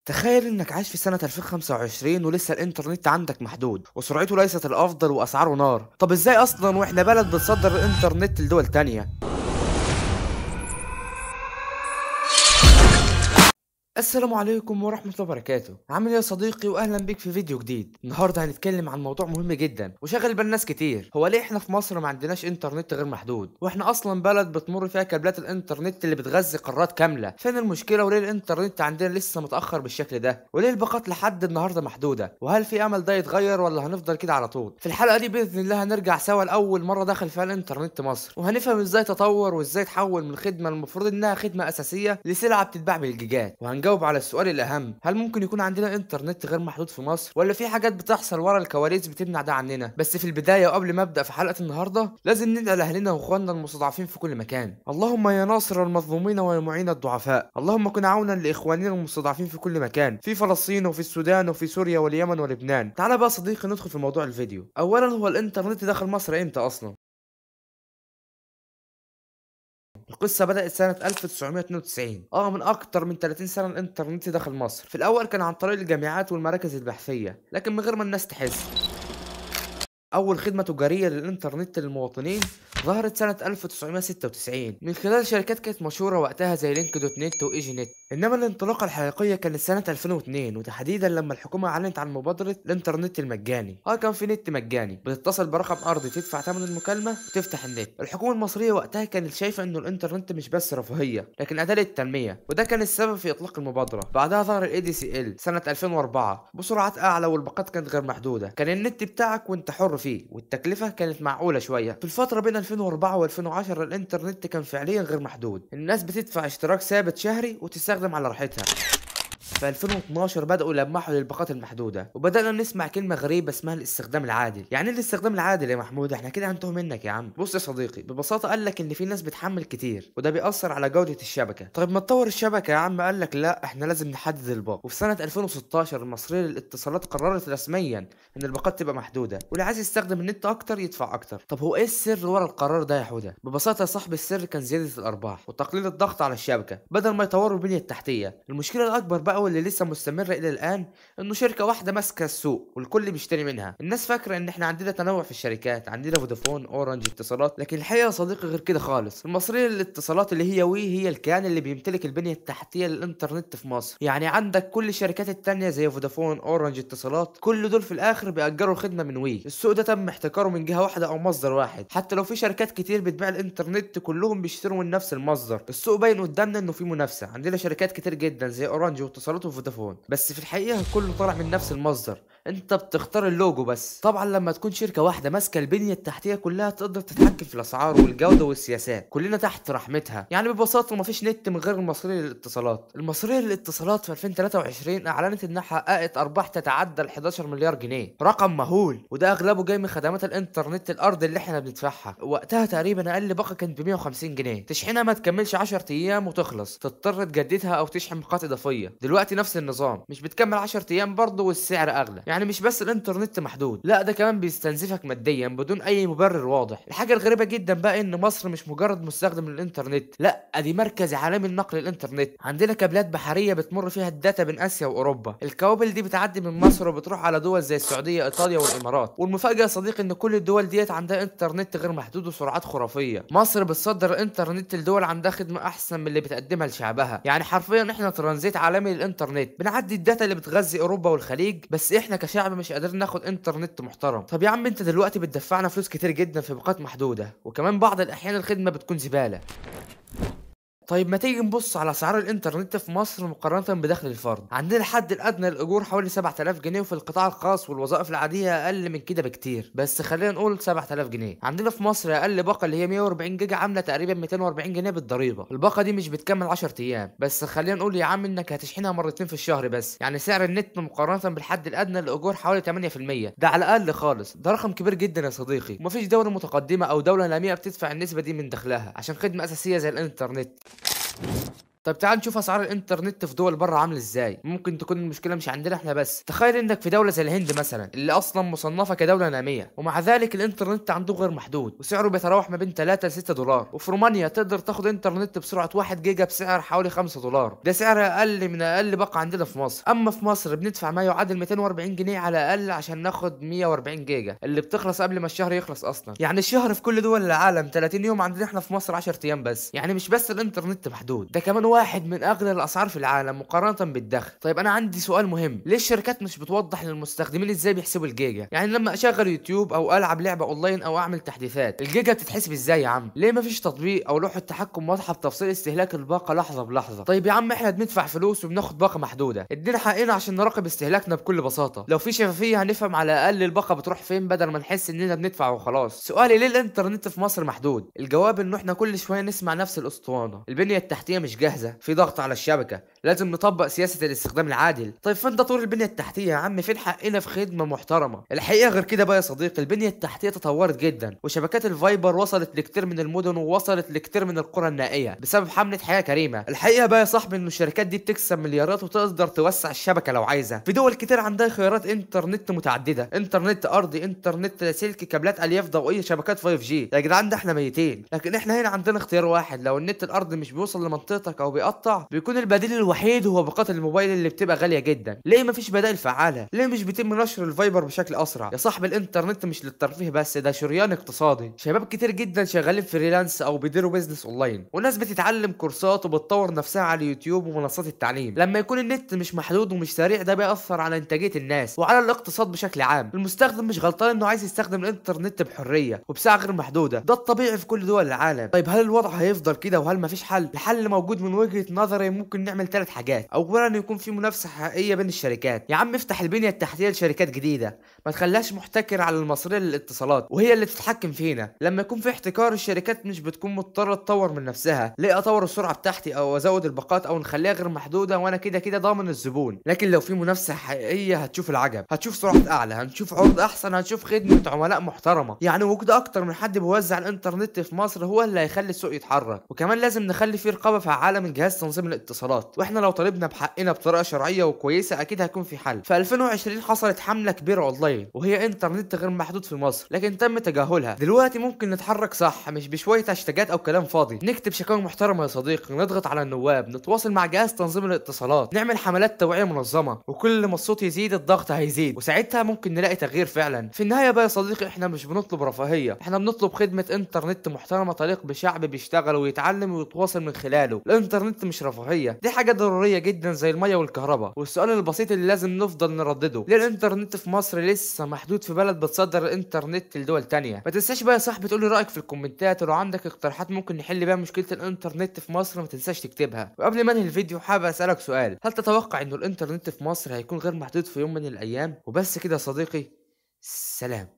تخيل انك عايش في سنة 2025 ولسه الانترنت عندك محدود وسرعته ليست الافضل واسعاره نار. طب ازاي اصلا واحنا بلد بتصدر الانترنت لدول تانية؟ السلام عليكم ورحمة الله وبركاته. عامل ايه يا صديقي؟ واهلا بيك في فيديو جديد. النهارده هنتكلم عن موضوع مهم جدا وشاغل بال ناس كتير. هو ليه احنا في مصر ما عندناش انترنت غير محدود واحنا اصلا بلد بتمر فيها كابلات الانترنت اللي بتغذي قارات كاملة؟ فين المشكلة وليه الانترنت عندنا لسه متأخر بالشكل ده؟ وليه الباقات لحد النهارده محدودة؟ وهل في امل ده يتغير ولا هنفضل كده على طول؟ في الحلقة دي باذن الله هنرجع سوا لاول مرة دخل فيها الانترنت مصر، وهنفهم ازاي تطور وازاي تحول من خدمة المفروض انها خدمة اساسية لسلعة بتتباع بالجيجات. وهنجاوب على السؤال الاهم: هل ممكن يكون عندنا انترنت غير محدود في مصر ولا في حاجات بتحصل ورا الكواليس بتمنع ده عننا؟ بس في البدايه وقبل ما ابدا في حلقه النهارده لازم ندعي لاهلنا واخواننا المستضعفين في كل مكان. اللهم يا ناصر المظلومين ويا معين الضعفاء، اللهم كن عونا لاخواننا المستضعفين في كل مكان، في فلسطين وفي السودان وفي سوريا واليمن ولبنان. تعال بقى صديقي ندخل في موضوع الفيديو. اولا، هو الانترنت دخل مصر امتى اصلا؟ القصة بدأت سنة 1992. من أكتر من 30 سنة الإنترنت دخل مصر. في الأول كان عن طريق الجامعات والمراكز البحثية، لكن من غير ما الناس تحس. أول خدمة تجارية للإنترنت للمواطنين ظهرت سنة 1996 من خلال شركات كانت مشهورة وقتها زي لينك دوت نت وإيجي نت. إنما الانطلاقة الحقيقية كانت سنة 2002، وتحديدا لما الحكومة أعلنت عن مبادرة الإنترنت المجاني. كان في نت مجاني بتتصل برقم أرضي، تدفع ثمن المكالمة وتفتح النت. الحكومة المصرية وقتها كانت شايفة إنه الإنترنت مش بس رفاهية لكن أداة للتنمية، وده كان السبب في إطلاق المبادرة. بعدها ظهر الاي دي سي ال سنة 2004 بسرعات أعلى والباقات كانت غير محدودة. كان النت بتاعك وأنت حر فيه، والتكلفة كانت معقولة شوية. في الفترة بين 2004 و2010 الإنترنت كان فعليا غير محدود، الناس بتدفع اشتراك ثابت شهري وتستخدم على راحتها. في 2012 بدأوا يلمحوا للباقات المحدودة، وبدأنا نسمع كلمة غريبة اسمها الاستخدام العادل. يعني ايه الاستخدام العادل يا محمود؟ احنا كده هنتوه منك يا عم. بص يا صديقي، ببساطة قال لك ان في ناس بتحمل كتير وده بيأثر على جودة الشبكة. طيب ما تطور الشبكة يا عم. قال لك لا، احنا لازم نحدد الباقة. وفي سنة 2016 المصرية للاتصالات قررت رسميا ان الباقات تبقى محدودة، واللي عايز يستخدم النت اكتر يدفع اكتر. طب هو ايه السر ورا القرار ده يا حودة؟ ببساطة يا صاحبي، السر كان زيادة الارباح وتقليل الضغط على الشبكة بدل ما يطوروا البنية التحتية. المشكلة الاكبر بقى واللي لسه مستمرة الى الان انه شركة واحدة ماسكة السوق والكل بيشتري منها. الناس فاكرة ان احنا عندنا تنوع في الشركات، عندنا فودافون، اورنج، اتصالات، لكن الحقيقة يا صديقي غير كده خالص. المصرية للاتصالات اللي هي وي هي الكيان اللي بيمتلك البنية التحتية للانترنت في مصر. يعني عندك كل الشركات التانية زي فودافون، اورنج، اتصالات، كل دول في الاخر بيأجروا الخدمة من وي. السوق ده تم احتكاره من جهة واحدة او مصدر واحد. حتى لو في شركات كتير بتبيع الانترنت كلهم بيشتروا من نفس المصدر. السوق باين قدامنا انه في منافسة، عندنا شركات كتير جدا زي اورنج واتصالات وفودافون، بس في الحقيقة كله طالع من نفس المصدر. انت بتختار اللوجو بس. طبعا لما تكون شركة واحدة ماسكة البنية التحتية كلها تقدر تتحكم في الاسعار والجودة والسياسات، كلنا تحت رحمتها. يعني ببساطة مفيش نت من غير المصرية للاتصالات. المصرية للاتصالات في 2023 اعلنت انها حققت ارباح تتعدى ال 11 مليار جنيه، رقم مهول، وده اغلبه جاي من خدمات الانترنت الارضي اللي احنا بندفعها. وقتها تقريبا اقل باقة كانت ب 150 جنيه، تشحنها ما تكملش 10 ايام وتخلص، تضطر تجددها او تشحن باقات اضافية. دلوقتي نفس النظام، مش بتكمل 10 ايام برضه والسعر اغلى. يعني مش بس الانترنت محدود، لا ده كمان بيستنزفك ماديا بدون اي مبرر واضح. الحاجه الغريبه جدا بقى ان مصر مش مجرد مستخدم للانترنت، لا دي مركز عالمي لنقل الانترنت. عندنا كابلات بحريه بتمر فيها الداتا بين اسيا واوروبا. الكوابل دي بتعدي من مصر وبتروح على دول زي السعوديه، ايطاليا، والامارات. والمفاجاه يا صديقي ان كل الدول ديت عندها انترنت غير محدود وسرعات خرافيه. مصر بتصدر الانترنت لدول عندها خدمه احسن من اللي بتقدمها لشعبها. يعني حرفيا احنا ترانزيت عالمي للانترنت، بنعدي الداتا اللي بتغذي اوروبا والخليج، بس احنا كشعب مش قادرين ناخد انترنت محترم. طب يا عم انت دلوقتي بتدفعنا فلوس كتير جدا في باقات محدوده، وكمان بعض الاحيان الخدمه بتكون زباله. طيب ما تيجي نبص على اسعار الانترنت في مصر مقارنة بدخل الفرد. عندنا الحد الادنى للاجور حوالي 7000 جنيه، وفي القطاع الخاص والوظائف العادية اقل من كده بكتير، بس خلينا نقول 7000 جنيه. عندنا في مصر اقل باقة اللي هي 140 جيجا عاملة تقريبا 240 جنيه بالضريبة. الباقة دي مش بتكمل 10 ايام، بس خلينا نقول يا عم انك هتشحنها مرتين في الشهر بس. يعني سعر النت مقارنة بالحد الادنى للاجور حوالي 8%، ده على الاقل خالص. ده رقم كبير جدا يا صديقي، ومفيش دولة متقدمة او دولة نامية بتدفع النسبة دي من دخلها عشان خدمة اساسية زي الانترنت. طب تعال نشوف اسعار الانترنت في دول بره عامله ازاي. ممكن تكون المشكله مش عندنا احنا بس. تخيل انك في دوله زي الهند مثلا اللي اصلا مصنفه كدوله ناميه، ومع ذلك الانترنت عنده غير محدود وسعره بيتراوح ما بين 3 ل 6 دولار. وفي رومانيا تقدر تاخد انترنت بسرعه 1 جيجا بسعر حوالي 5 دولار. ده سعر اقل من اقل باقه عندنا في مصر. اما في مصر بندفع ما يعادل 240 جنيه على الاقل عشان ناخد 140 جيجا اللي بتخلص قبل ما الشهر يخلص اصلا. يعني الشهر في كل دول العالم 30 يوم، عندنا احنا في مصر 10 ايام بس. يعني مش بس الانترنت محدود، ده كمان واحد من اغلى الاسعار في العالم مقارنه بالدخل. طيب انا عندي سؤال مهم، ليه الشركات مش بتوضح للمستخدمين ازاي بيحسبوا الجيجا؟ يعني لما اشغل يوتيوب او العب لعبه اونلاين او اعمل تحديثات، الجيجا بتتحسب ازاي يا عم؟ ليه مفيش تطبيق او لوحه تحكم واضحه بتفصيل استهلاك الباقه لحظه بلحظه؟ طيب يا عم احنا بندفع فلوس وبناخد باقه محدوده، ادينا حقنا عشان نراقب استهلاكنا بكل بساطه. لو في شفافيه هنفهم على الاقل الباقه بتروح فين بدل ما نحس اننا بندفع وخلاص. سؤالي، ليه الانترنت في مصر محدود؟ الجواب انه احنا كل شويه نسمع نفس الاسطوانه، البنيه التحتيه مش جاهزه، في ضغط على الشبكه، لازم نطبق سياسه الاستخدام العادل. طيب فين تطوير البنيه التحتيه يا عم؟ فين حقنا في خدمه محترمه؟ الحقيقه غير كده بقى يا صديقي، البنيه التحتيه تطورت جدا، وشبكات الفايبر وصلت لكتير من المدن ووصلت لكتير من القرى النائيه بسبب حمله حياه كريمه. الحقيقه بقى يا صاحبي انه الشركات دي بتكسب مليارات وتقدر توسع الشبكه لو عايزه. في دول كتير عندها خيارات انترنت متعدده، انترنت ارضي، انترنت لاسلكي، كابلات الياف ضوئيه، شبكات 5G. يا جدعان ده احنا ميتين، لكن احنا هنا عندنا اختيار واحد. لو النت الارضي مش بيوصل لمنطقتك او بيقطع، بيكون البديل الوحيد هو باقات الموبايل اللي بتبقى غاليه جدا. ليه مفيش بدائل فعاله؟ ليه مش بيتم نشر الفايبر بشكل اسرع؟ يا صاحبي الانترنت مش للترفيه بس، ده شريان اقتصادي. شباب كتير جدا شغالين فريلانس او بيديروا بيزنس اونلاين، وناس بتتعلم كورسات وبتطور نفسها على اليوتيوب ومنصات التعليم. لما يكون النت مش محدود ومش سريع، ده بيأثر على انتاجيه الناس وعلى الاقتصاد بشكل عام. المستخدم مش غلطان انه عايز يستخدم الانترنت بحريه وبسعه غير محدوده، ده الطبيعي في كل دول العالم. طيب هل الوضع هيفضل كده وهل مفيش حل؟ الحل موجود من وجهه نظري. ممكن نعمل 3 حاجات. اولا يكون في منافسه حقيقيه بين الشركات. يا عم افتح البنيه التحتيه لشركات جديده، ما تخليهاش محتكر على المصريه للاتصالات وهي اللي تتحكم فينا. لما يكون في احتكار، الشركات مش بتكون مضطره تطور من نفسها. ليه اطور السرعه بتاعتي او ازود الباقات او نخليها غير محدوده وانا كده كده ضامن الزبون؟ لكن لو في منافسه حقيقيه هتشوف العجب، هتشوف سرعه اعلى، هنشوف عروض احسن، هنشوف خدمه عملاء محترمه. يعني وجود اكتر من حد بيوزع الانترنت في مصر هو اللي هيخلي السوق يتحرك. وكمان لازم نخلي فيه رقابه فعاله من جهاز تنظيم الاتصالات، واحنا لو طالبنا بحقنا بطريقه شرعيه وكويسه اكيد هيكون في حل. في 2020 حصلت حمله كبيره اونلاين وهي انترنت غير محدود في مصر، لكن تم تجاهلها. دلوقتي ممكن نتحرك صح، مش بشويه هاشتاجات او كلام فاضي. نكتب شكاوى محترمه يا صديقي، نضغط على النواب، نتواصل مع جهاز تنظيم الاتصالات، نعمل حملات توعيه منظمه، وكل ما الصوت يزيد الضغط هيزيد، وساعتها ممكن نلاقي تغيير فعلا. في النهايه بقى يا صديقي، احنا مش بنطلب رفاهيه، احنا بنطلب خدمه انترنت محترمه تليق بشعب بيشتغل ويتعلم ويتواصل من خلاله. الانترنت مش رفاهيه، دي حاجه ضروريه جدا زي الميه والكهرباء. والسؤال البسيط اللي لازم نفضل نردده، ليه الانترنت في مصر لسه محدود في بلد بتصدر الانترنت لدول تانية؟ ما تنساش بقى يا صاحبي تقول لي رايك في الكومنتات، ولو عندك اقتراحات ممكن نحل بيها مشكله الانترنت في مصر ما تنساش تكتبها. وقبل ما انهي الفيديو حابب اسالك سؤال، هل تتوقع انه الانترنت في مصر هيكون غير محدود في يوم من الايام؟ وبس كده يا صديقي، سلام.